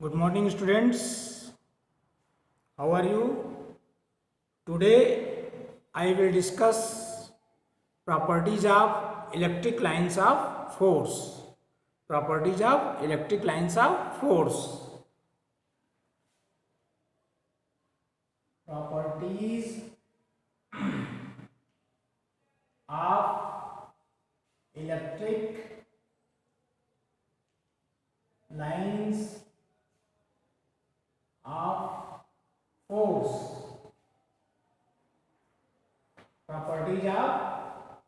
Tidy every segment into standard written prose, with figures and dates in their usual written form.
Good morning, students. How are you? Today I will discuss properties of electric lines of force. Properties of electric lines of force. Properties of electric lines of force. Properties of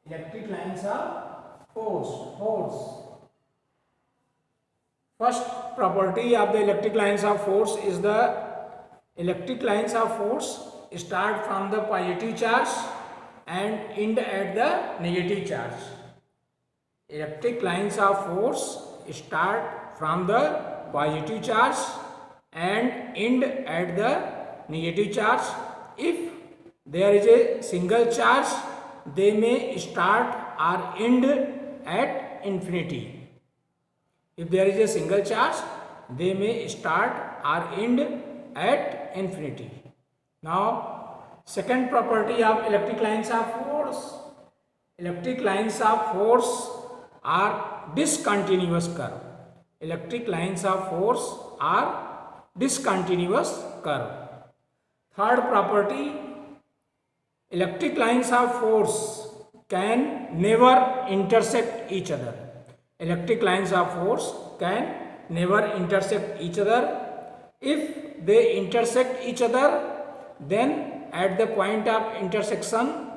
electric lines of force. First property of the electric lines of force is the electric lines of force start from the positive charge and end at the negative charge. Electric lines of force start from the positive charge and end at the negative charge. If there is a single charge, they may start or end at infinity. If there is a single charge, they may start or end at infinity. Now, second property of electric lines of force. Electric lines of force are discontinuous curve. Electric lines of force are discontinuous curve. Third property, electric lines of force can never intersect each other. Electric lines of force can never intersect each other. If they intersect each other, then at the point of intersection,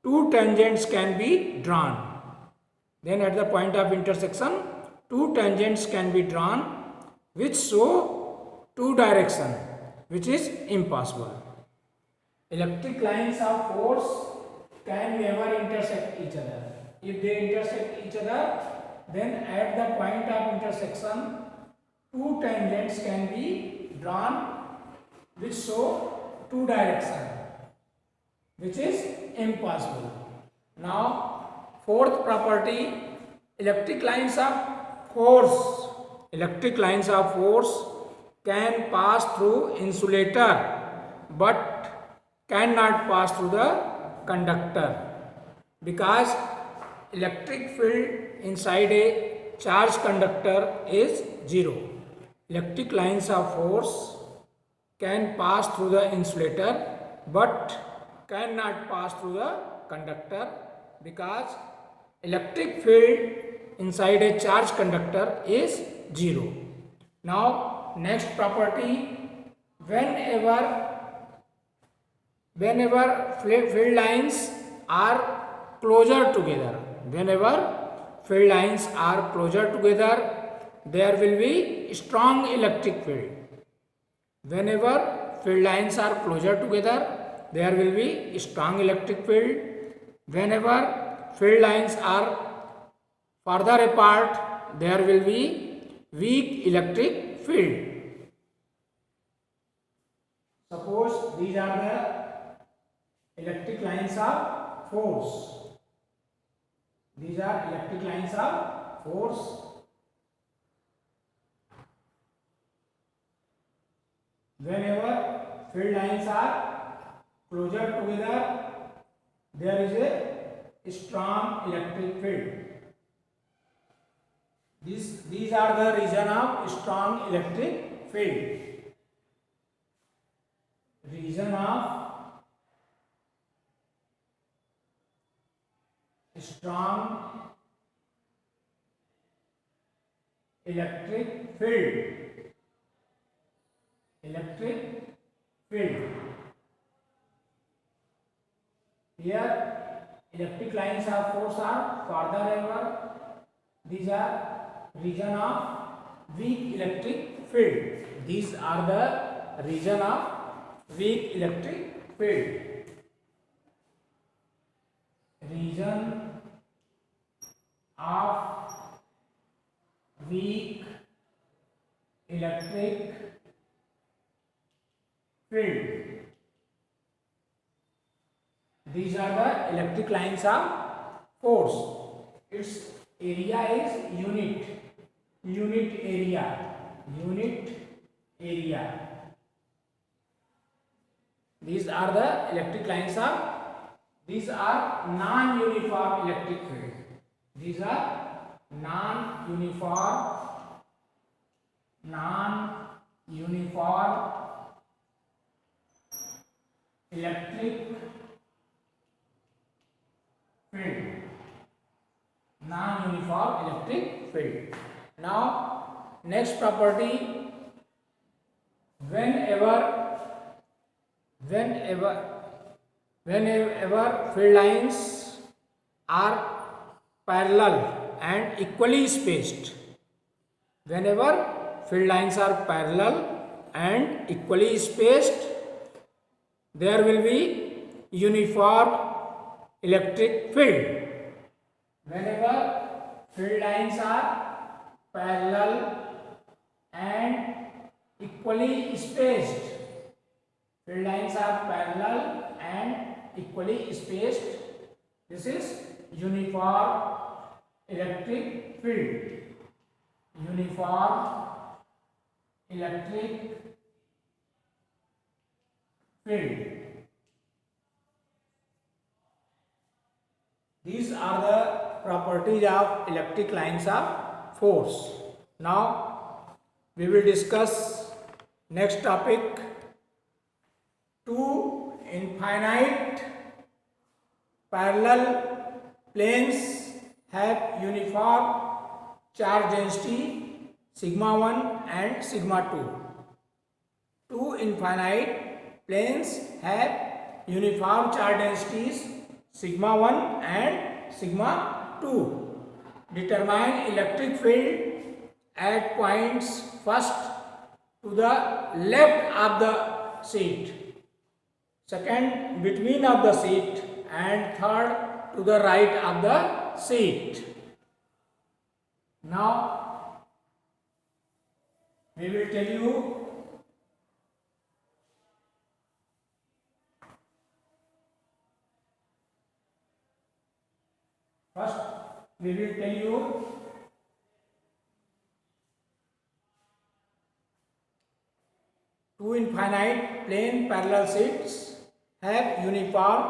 two tangents can be drawn. Then at the point of intersection, two tangents can be drawn which show two directions, which is impossible. Electric lines of force can never intersect each other. If they intersect each other, then at the point of intersection, two tangents can be drawn which show two directions, which is impossible. Now, fourth property, electric lines of force. Electric lines of force can pass through insulator but cannot pass through the conductor, because electric field inside a charged conductor is zero. Electric lines of force can pass through the insulator but cannot pass through the conductor, because electric field inside a charged conductor is zero. Now, next property, whenever field lines are closer together, there will be strong electric field. Whenever field lines are closer together, there will be strong electric field. Whenever field lines are further apart, there will be weak electric field. Suppose these are the electric lines of force. These are electric lines of force. Whenever field lines are closer together, there is a strong electric field. These are the region of strong electric field. Region of strong electric field. Here electric lines of force are further ever. These are region of weak electric field. These are the region of weak electric field. Region of weak electric field. These are the electric lines of force. Its area is unit area. area. These are the electric lines of, these are non-uniform electric field. These are non-uniform electric field. Non-uniform electric field. Now, next property, whenever field lines are parallel and equally spaced, whenever field lines are parallel and equally spaced, there will be uniform electric field. Whenever field lines are parallel and equally spaced, field lines are parallel and equally spaced, this is uniform electric field. Uniform electric field. These are the properties of electric lines of force. Now we will discuss next topic. Two infinite parallel planes have uniform charge density sigma 1 and sigma 2. Two infinite planes have uniform charge densities sigma 1 and sigma 2. Determine electric field at points first to the left of the seat, second between of the seat, and third to the right of the seat. Now we will tell you first, we will tell you two infinite plane parallel seats have uniform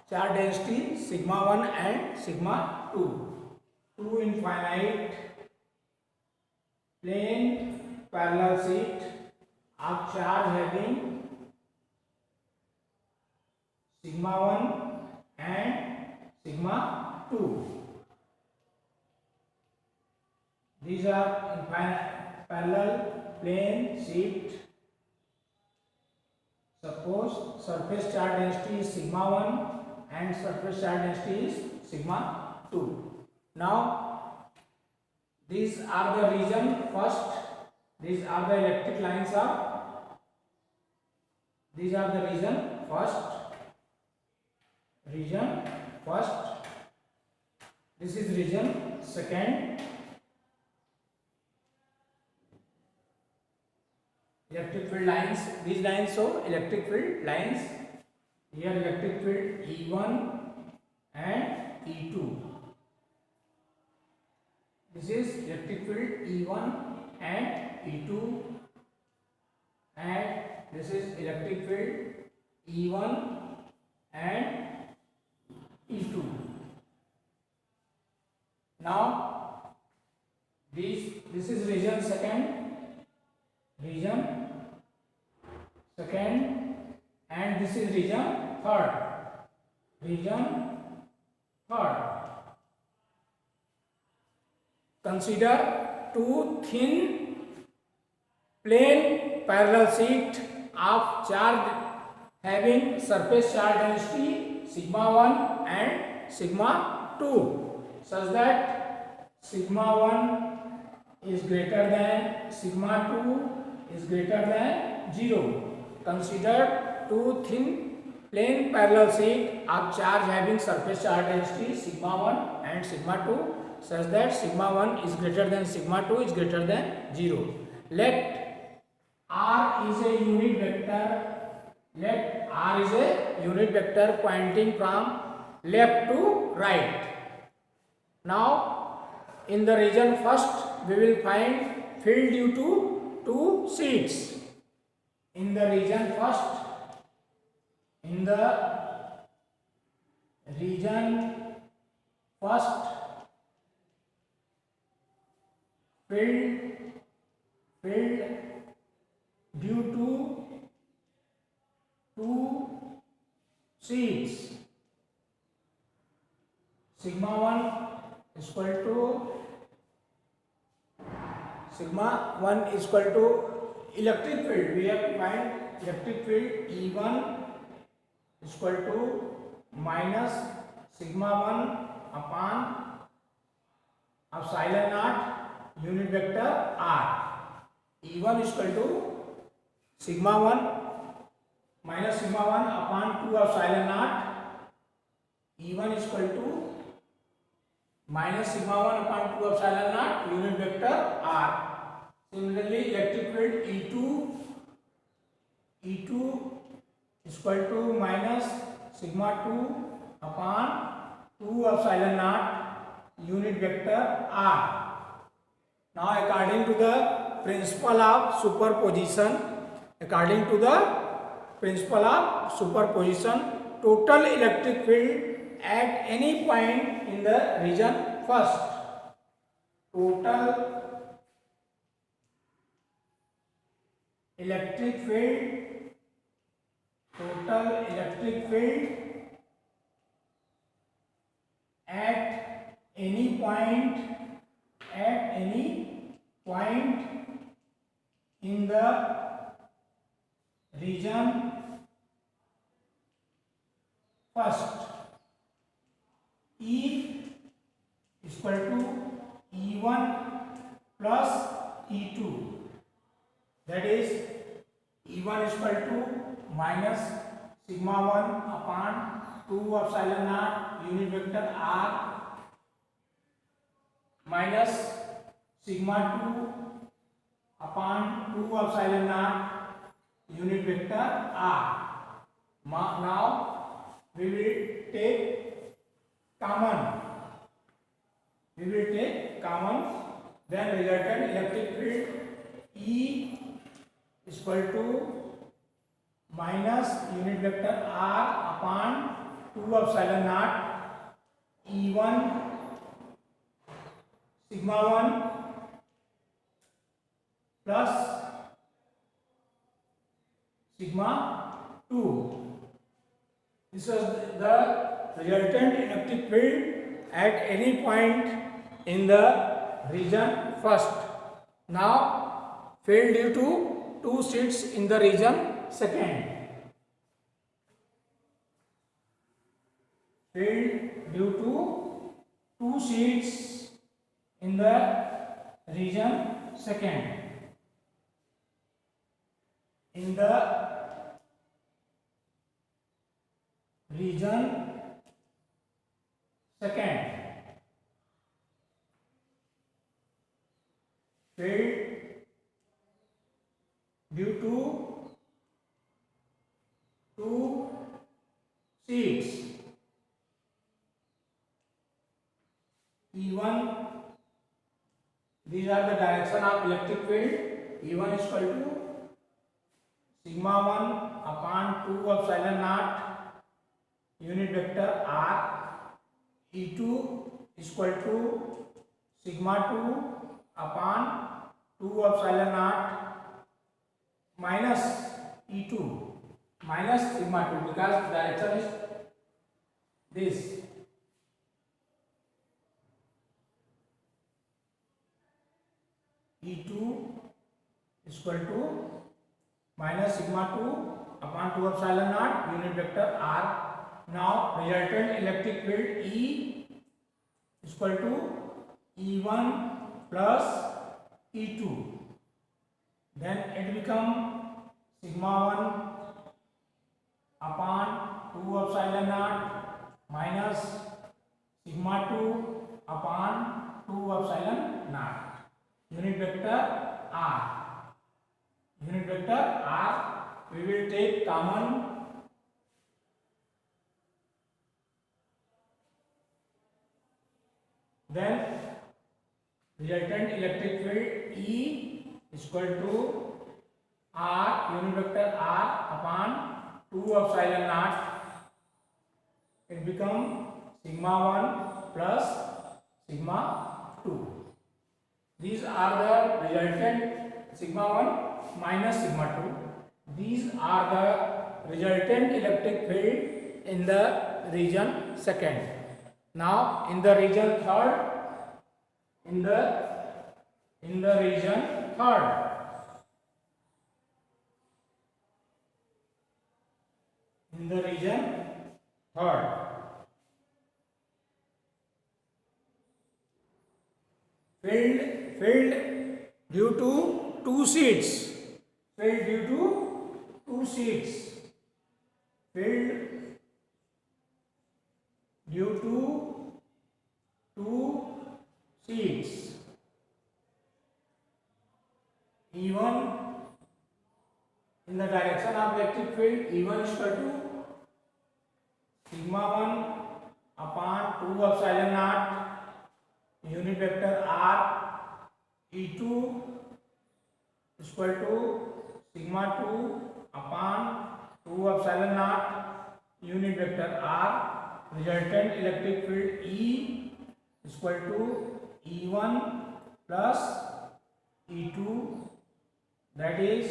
charge density sigma 1 and sigma 2. Two infinite plane parallel seat of charge having sigma 1 and sigma 2. These are infinite parallel plane sheet. Suppose surface charge density is sigma 1 and surface charge density is sigma 2. Now these are the region first. These are the electric lines of. These are the region first. Region first. This is region second. Electric field lines. These lines show electric field lines. Here electric field E1 and E2. This is electric field E1 and E2, and this is electric field E1 and E2. Now this is region second, and this is region third. Consider two thin plane parallel sheet of charge having surface charge density sigma 1 and sigma 2 such that sigma 1 is greater than sigma 2 is greater than 0. Consider two thin plane parallel sheet of charge having surface charge density sigma 1 and sigma 2 such that sigma 1 is greater than sigma 2 is greater than 0. Let R is a unit vector pointing from left to right. Now in the region first we will find field due to two sheets. in the region first, in the region first, filled due to two seats, sigma 1 is equal to electric field. We have to find electric field E1 is equal to minus sigma 1 upon epsilon naught unit vector r. E1 is equal to sigma 1 minus sigma 1 upon 2 epsilon naught. E1 is equal to minus sigma 1 upon 2 epsilon naught unit vector r. Similarly, electric field E2 is equal to minus sigma 2 upon 2 epsilon naught unit vector r. Now, according to the principle of superposition, total electric field at any point in the region first, total electric field at any point in the region first, E is equal to E1 plus E2, that is E1 is equal to minus sigma 1 upon 2 epsilon naught unit vector r minus sigma 2 upon 2 epsilon naught unit vector r. Now we will take common, then resultant electric field E is equal to minus unit vector r upon 2 epsilon naught E1 sigma 1 plus sigma 2. This is the resultant electric field at any point in the region first. Now, field due to two seats in the region second. Field due to two seats in the region second. In the region second, field due to two seats E1, these are the direction of electric field. E1 is equal to sigma 1 upon 2 epsilon naught unit vector r. E2 is equal to sigma 2 upon 2 epsilon naught minus E2 minus sigma 2, because direction is this. E2 is equal to minus sigma 2 upon 2 epsilon naught unit vector r. Now, resultant electric field E is equal to E1 plus E2. Then it become sigma 1 upon 2 epsilon naught minus sigma 2 upon 2 epsilon naught unit vector r. We will take common. Then resultant electric field E is equal to r unit vector r upon 2 epsilon naught, it become sigma 1 plus sigma 2. These are the resultant sigma 1 minus sigma 2. These are the resultant electric field in the region second. Now in the region third, in the region third, in the region third, filled due to two seats, filled due to two seats, filled due to two seats. E1 in the direction of electric field, E1 is equal to sigma 1 upon 2 epsilon naught unit vector r. E2 is equal to sigma 2 upon 2 epsilon naught unit vector r. Resultant electric field E is equal to E1 plus E2, that is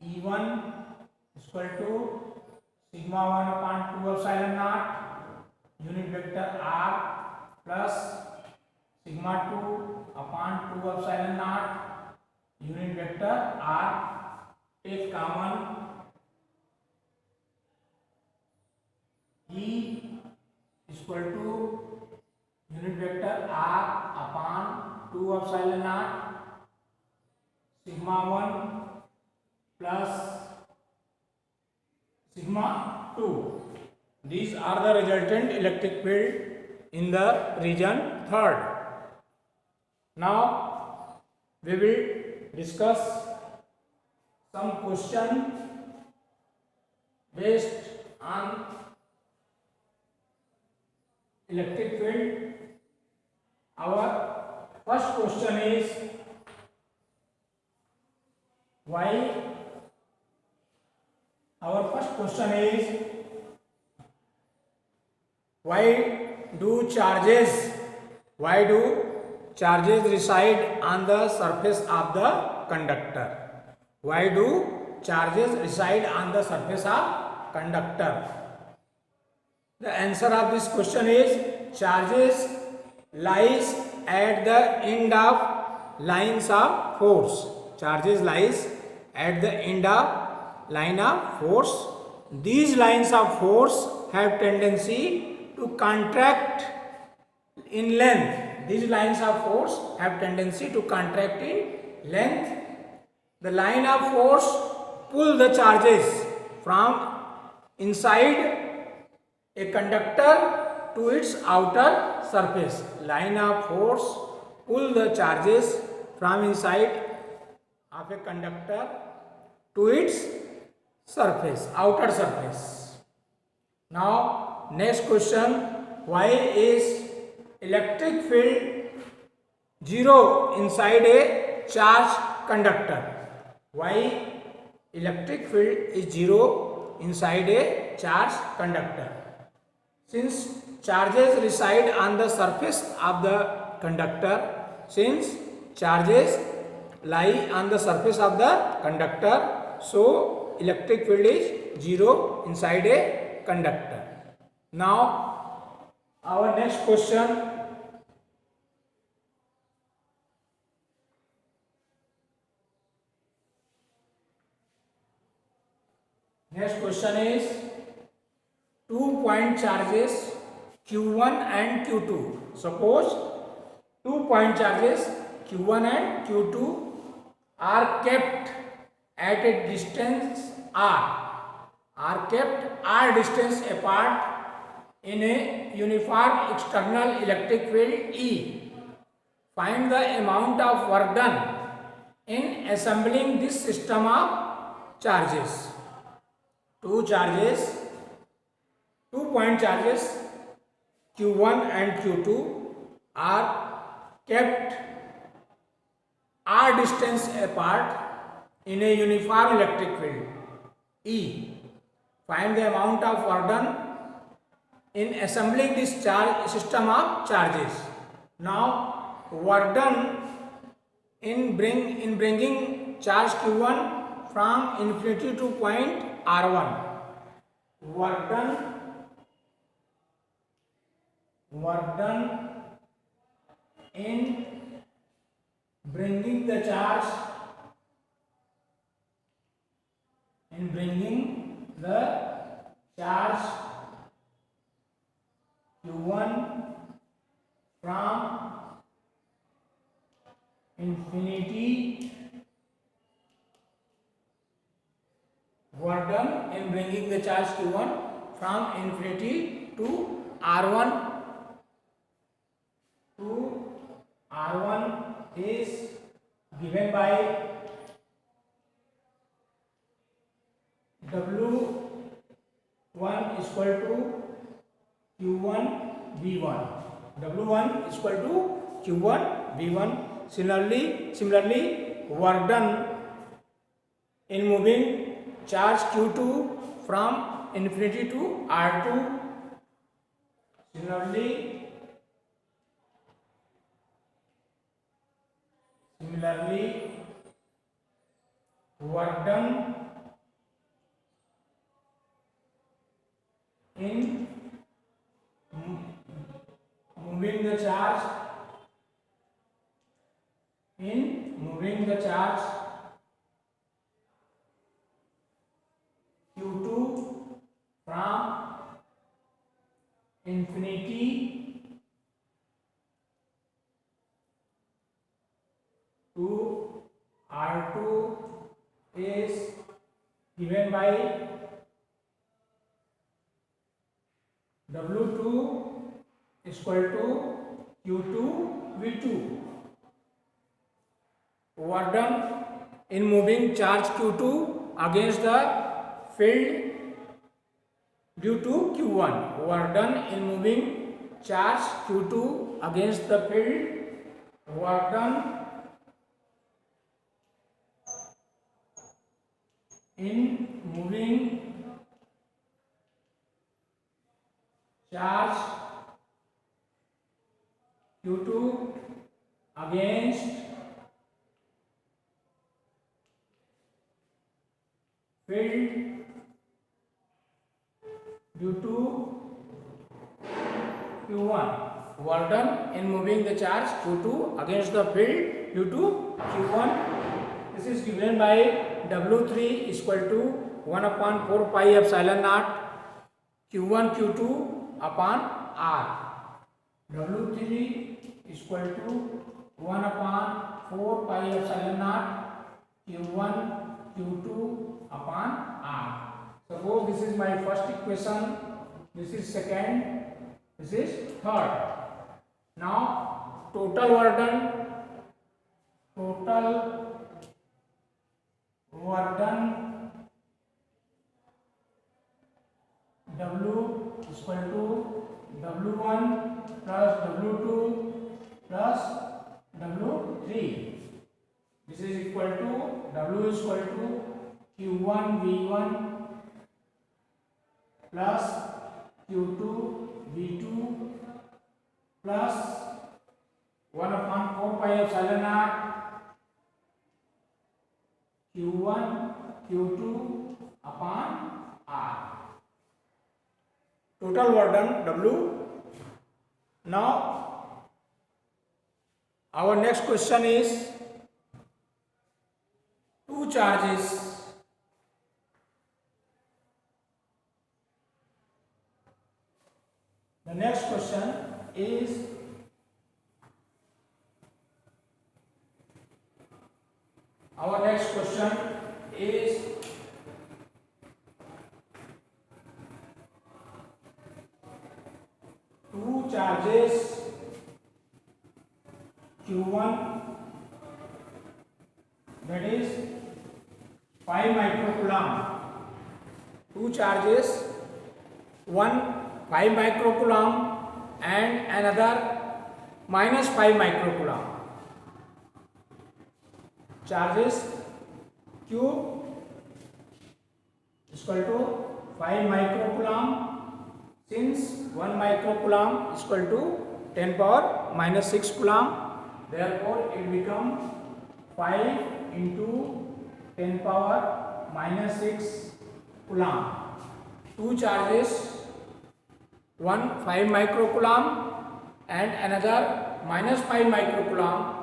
E1 is equal to sigma 1 upon 2 epsilon naught unit vector r plus sigma 2 upon 2 epsilon naught unit vector r. Take common, E is equal to unit vector r upon 2 epsilon naught sigma 1 plus sigma 2. These are the resultant electric field in the region third. Now we will discuss some question based on electric field. Our first question is why do charges reside on the surface of the conductor? Why do charges reside on the surface of conductor? The answer of this question is charges lies at the end of lines of force. Charges lies at the end of line of force. These lines of force have tendency to contract in length. These lines of force have tendency to contract in length. The line of force pull the charges from inside a conductor to its outer surface. Line of force pull the charges from inside of a conductor to its surface, outer surface. Now next question, why is electric field zero inside a charged conductor? Why electric field is zero inside a charged conductor? Since charges reside on the surface of the conductor, since charges lie on the surface of the conductor, so electric field is zero inside a conductor. Now our next question, is 2-point charges Q1 and Q2. Suppose 2-point charges Q1 and Q2 are kept at a distance r, distance apart in a uniform external electric field E. Find the amount of work done in assembling this system of charges. 2-point charges Q1 and Q2 are kept r distance apart in a uniform electric field. E. Find the amount of work done in assembling this charge system of charges. Now, work done in bringing charge Q1 from infinity to point R1. Work done in bringing the charge Q1 from infinity. Work done in bringing the charge Q1 from infinity to R1 is given by W1 is equal to Q1 V1. W1 is equal to Q1 V1. Similarly, work done in moving charge Q2 from infinity to R2. Similarly, work done in moving the charge Q2 from infinity to R2 is given by W2 is equal to Q2 V2. Work done in moving charge Q2 against the field due to Q1. Work done in moving charge Q2 against the field. Work done in moving charge Q2 against field due to Q1. Work done in moving the charge Q2 against the field due to Q1. This is given by W3 is equal to 1 upon 4 pi epsilon naught Q1 Q2 upon R. W3 is equal to 1 upon 4 pi epsilon naught Q1 Q2 upon R. Suppose this is my first equation, this is second, this is third. Now total work done W is equal to W1 plus W2 plus W3. This is equal to W is equal to Q1 V1 plus Q2 V2 plus 1 upon 4 pi epsilon naught Q1 Q2 upon R. Total work done W. Now our next question is two charges The next question is two charges Q1, that is 5 microcoulomb. Two charges, one 5 microcoulomb and another minus 5 microcoulomb. Charges Q is equal to 5 microcoulomb, since 1 microcoulomb is equal to 10 power minus 6 coulomb, therefore it becomes 5 into 10 power minus 6 coulomb. Two charges, one 5 microcoulomb and another minus 5 microcoulomb,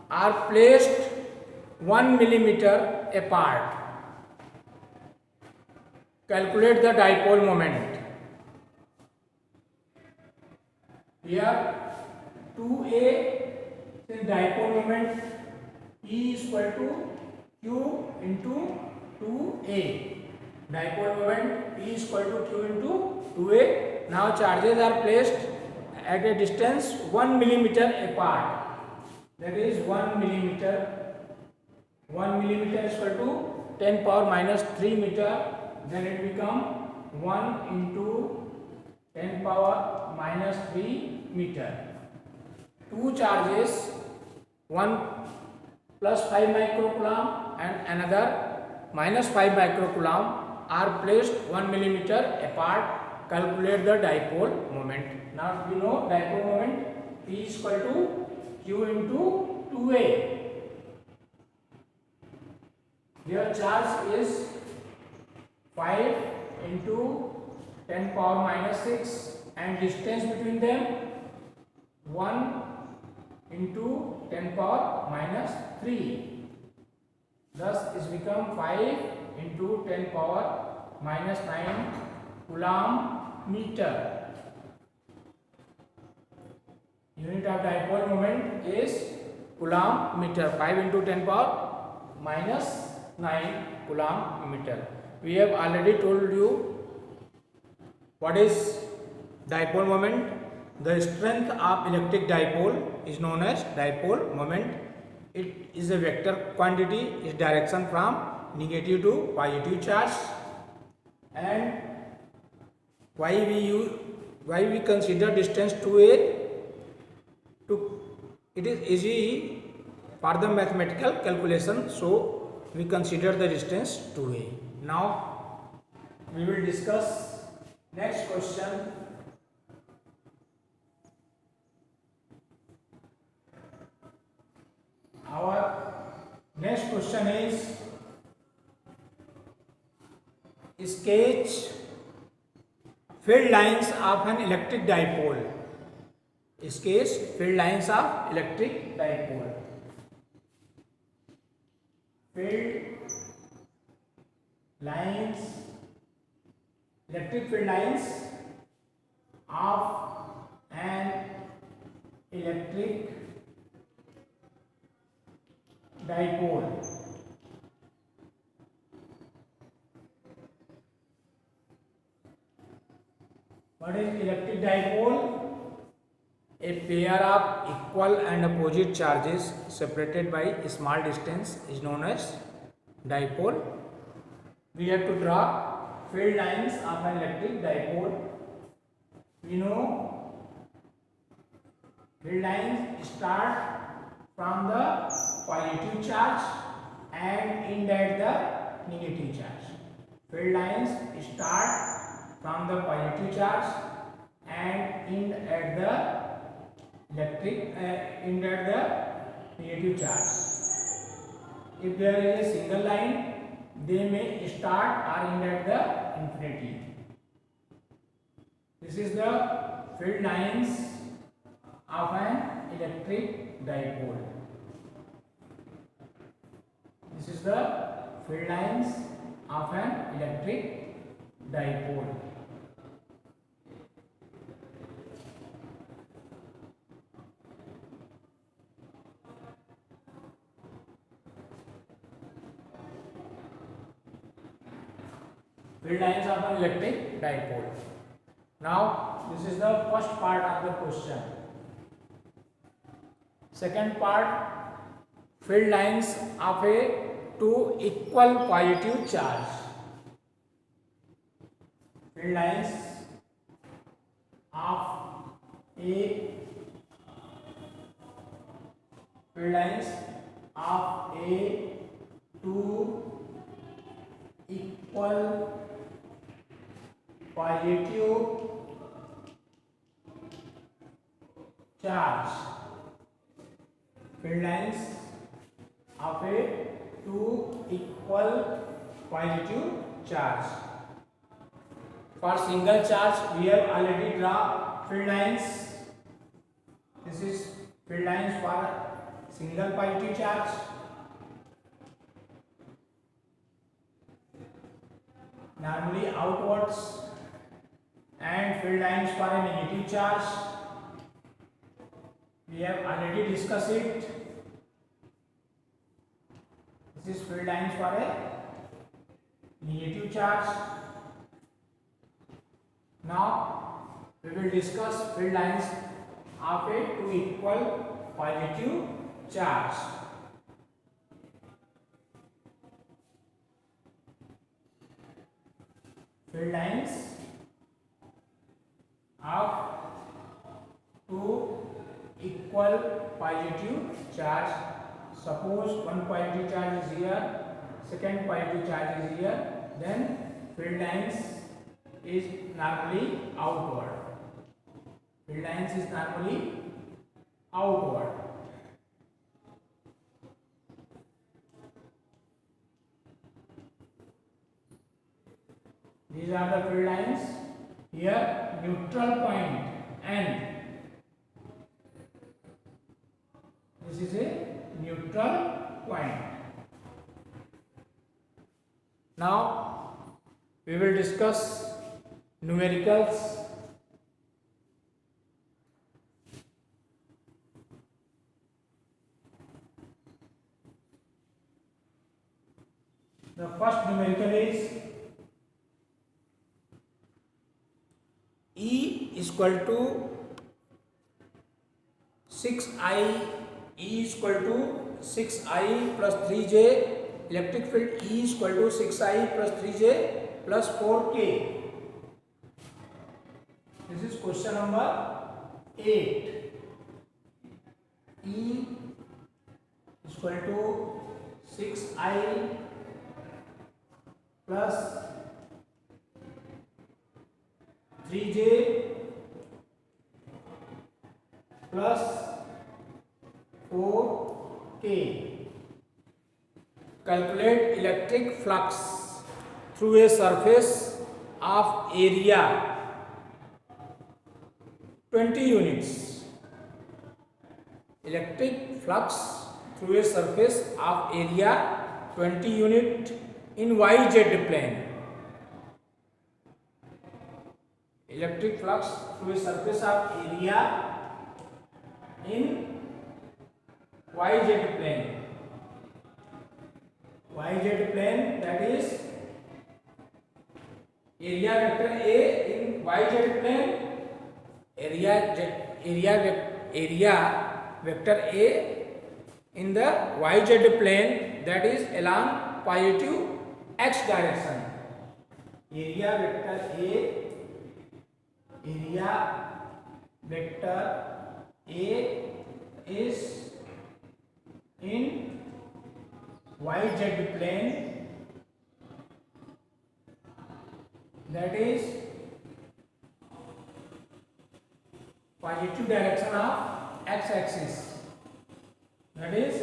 are placed 1 millimeter apart. Calculate the dipole moment. Here 2a, since dipole moment E is equal to Q into 2a. Dipole moment E is equal to Q into 2a. Now charges are placed at a distance 1 millimeter apart. That is 1 millimeter. 1 millimeter is equal to 10 power minus 3 meter. Then it becomes 1 into 10 power minus 3 meter. Two charges, one plus 5 microcoulomb and another minus 5 microcoulomb, are placed 1 millimeter apart. Calculate the dipole moment. Now we know dipole moment P is equal to Q into 2a. Here charge is 5 into 10 power minus 6 and distance between them 1 into 10 power minus 3. Thus is become 5 into 10 power minus 9 coulomb meter. Unit of dipole moment is coulomb meter. 5 into 10 power minus 9 coulomb meter. We have already told you what is dipole moment. The strength of electric dipole is known as dipole moment. It is a vector quantity. Its direction from negative to positive charge. And why we consider distance 2a? It is easy for the mathematical calculation, so we consider the distance 2a. Now we will discuss next question. Our next question is sketch field lines of an electric dipole. Sketch field lines of electric dipole. Field lines, electric field lines of an electric dipole. What is electric dipole? A pair of equal and opposite charges separated by a small distance is known as dipole. We have to draw field lines of an electric dipole. We know field lines start from the positive charge and end at the negative charge. Field lines start from the positive charge and end at the negative charge. If there is a single line, they may start or end at the infinity. This is the field lines of an electric dipole. This is the field lines of an electric dipole. Field lines of an electric dipole. Now this is the first part of the question. Second part, field lines of a two equal positive charge. Field lines of a two equal positive charge, field lines of a two equal positive charge. For single charge we have already drawn field lines. This is field lines for single positive charge. Normally outwards, and field lines for a negative charge. We have already discussed it. This is field lines for a negative charge. Now we will discuss field lines of a two equal positive charge. Field lines of two equal positive charge. Suppose one positive charge is here, second positive charge is here, then field lines is normally outward. Field lines is normally outward. These are the field lines. Here neutral point N. This is a neutral point. Now we will discuss numericals. The first numerical is E is equal to 6I. E is equal to 6I plus 3J. Electric field E is equal to 6I plus 3J plus 4K. This is question number 8. E is equal to 6I plus 3J plus 4K. Calculate electric flux through a surface of area 20 units. Electric flux through a surface of area 20 unit in YZ plane. Electric flux through a surface of area in YZ plane. YZ plane, that is area vector A in YZ plane, area vector A in the YZ plane, that is along positive x direction. Area vector A is in YZ plane, that is positive direction of x axis, that is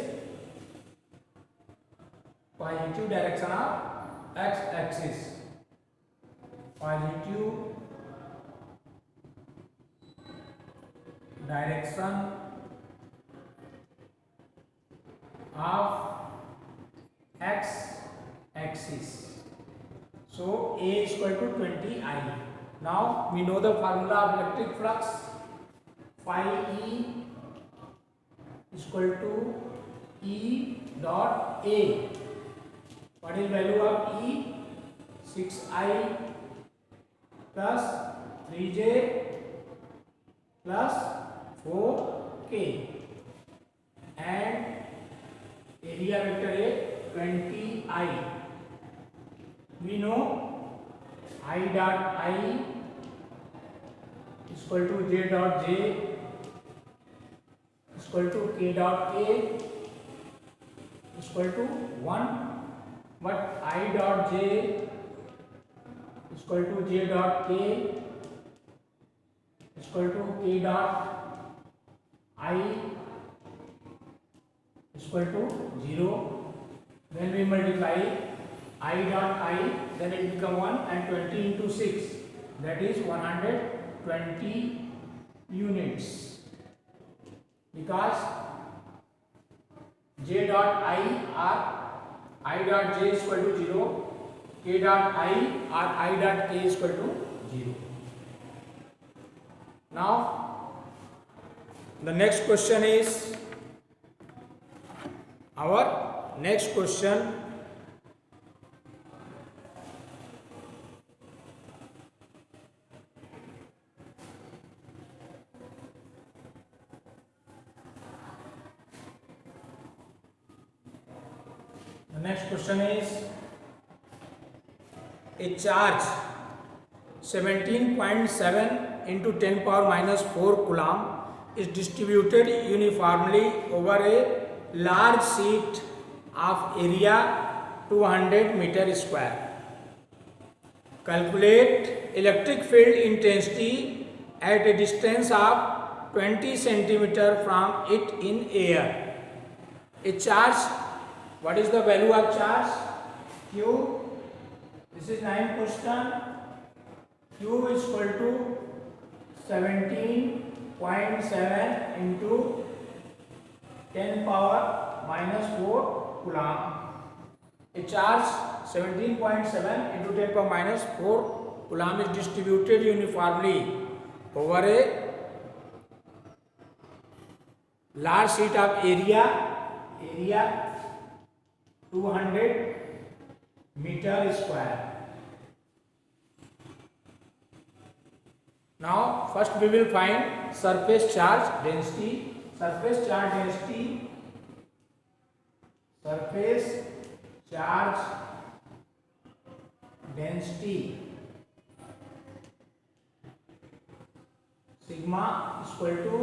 positive direction of x axis, positive direction of x axis. So A is equal to 20I. Now we know the formula of electric flux. Phi E is equal to E dot A. What is value of E? 6I plus 3J plus 4K, and area vector A 20I. We know I dot I is equal to J dot J is equal to K dot K is equal to 1 but I dot j is equal to j dot k is equal to k dot I is equal to 0. When we multiply I dot I, then it become 1, and 20 into 6, that is 120 units, because j dot I dot j is equal to 0, k dot I dot k is equal to 0. Now the next question is, our next question, is a charge 17.7 into 10 power minus 4 coulomb is distributed uniformly over a large sheet of area 200 meter square. Calculate electric field intensity at a distance of 20 centimeter from it in air. A charge, what is the value of charge? Q. This is 9th question. Q is equal to 17.7 into 10 power minus 4 coulomb. A charge 17.7 into 10 power minus 4 coulomb is distributed uniformly over a large sheet of area 200 meter square. Now first we will find surface charge density. Surface charge density sigma is equal to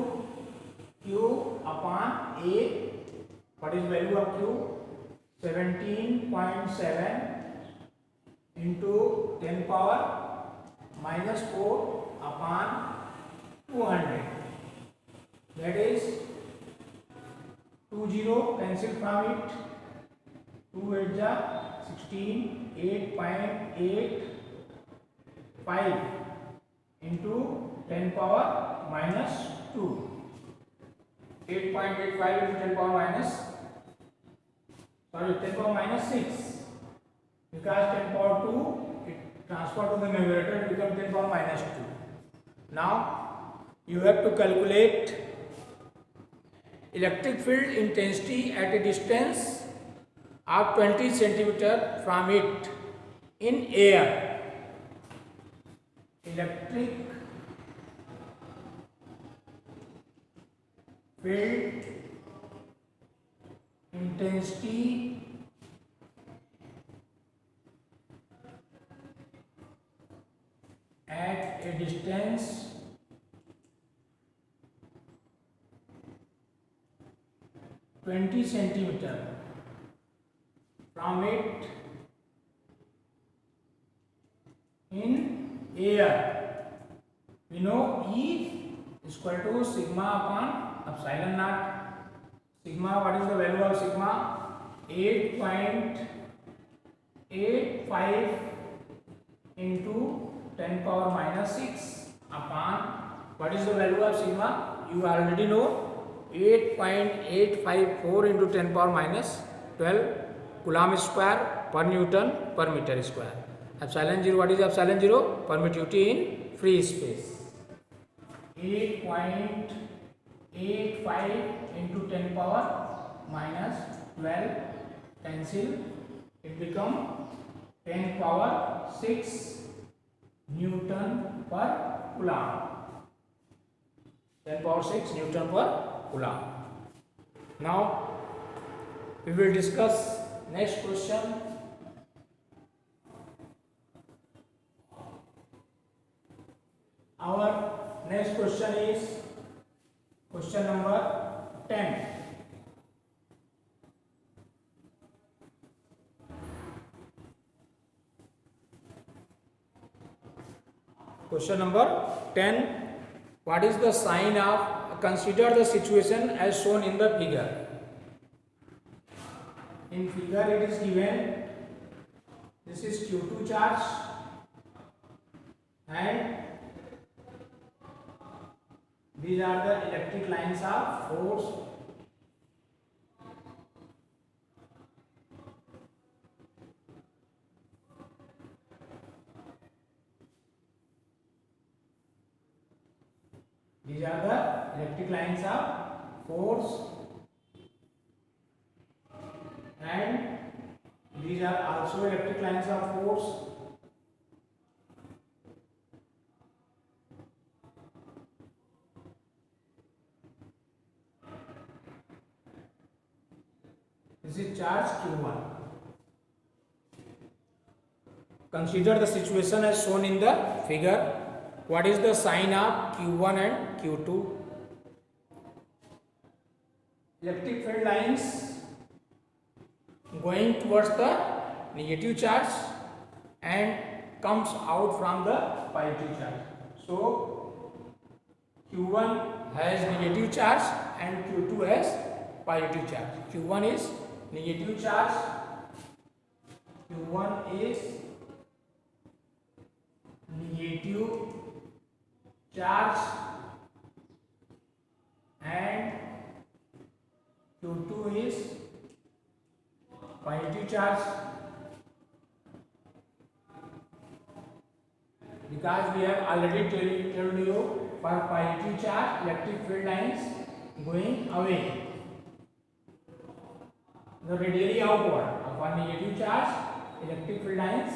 Q upon A. What is value of Q? 17.7 into 10 power minus 4 upon 200. That is 20 cancel from it. 2 8 ja 16, 8.85 into 10 power minus 2. 8.85 into 10 power minus 10 power minus 6, because 10 power 2 it transfer to the numerator, it becomes 10 power minus 2. Now you have to calculate electric field intensity at a distance of 20 centimeter from it in air. Electric field intensity at a distance (20 centimeter) from it in air. We know E is equal to sigma upon epsilon naught. Sigma, what is the value of sigma? 8.85 into 10 power minus 6 upon, what is the value of sigma? You already know, 8.854 into 10 power minus 12 coulomb square per Newton per meter square. Epsilon 0, what is epsilon 0? Permittivity in free space. 8.85 into 10 power minus 12 cancel, it become 10 power 6 Newton per coulomb. 10 power 6 Newton per coulomb. Now we will discuss next question. Our next question is question number 10. Question number 10. What is the sign of, consider the situation as shown in the figure. In figure it is given, this is Q2 charge and these are the electric lines of force. These are the electric lines of force and these are also electric lines of force. This is charge Q1. Consider the situation as shown in the figure. What is the sign of Q1 and Q2? Electric field lines going towards the negative charge and comes out from the positive charge. So Q1 has negative charge and Q2 has positive charge. Q1 is negative charge, Q1 is negative charge and Q2 is positive charge. Because we have already told you, for positive charge electric field lines going away, the radially outward. For negative charge electric field lines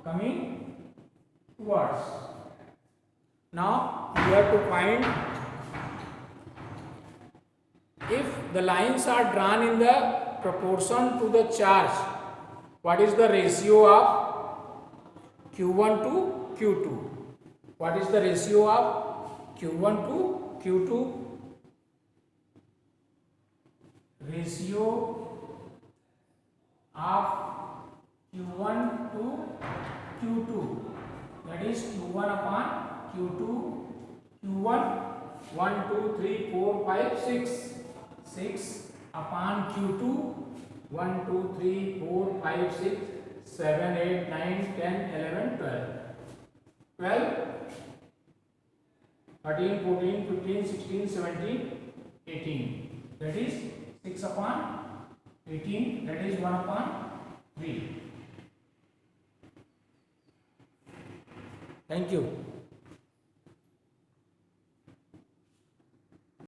coming towards. Now we have to find, if the lines are drawn in the proportion to the charge, what is the ratio of Q1 to Q2? What is the ratio of Q1 to Q2? Ratio of Q1 to Q2, that is Q1 upon Q2. Q1 1 2 3 4 5 6 6 upon Q2 1 2 3 4 5 6 7 8 9 10 11 12 12 13 14 15 16 17 18, that is 6 upon 18, that is 1 upon 3. Thank you.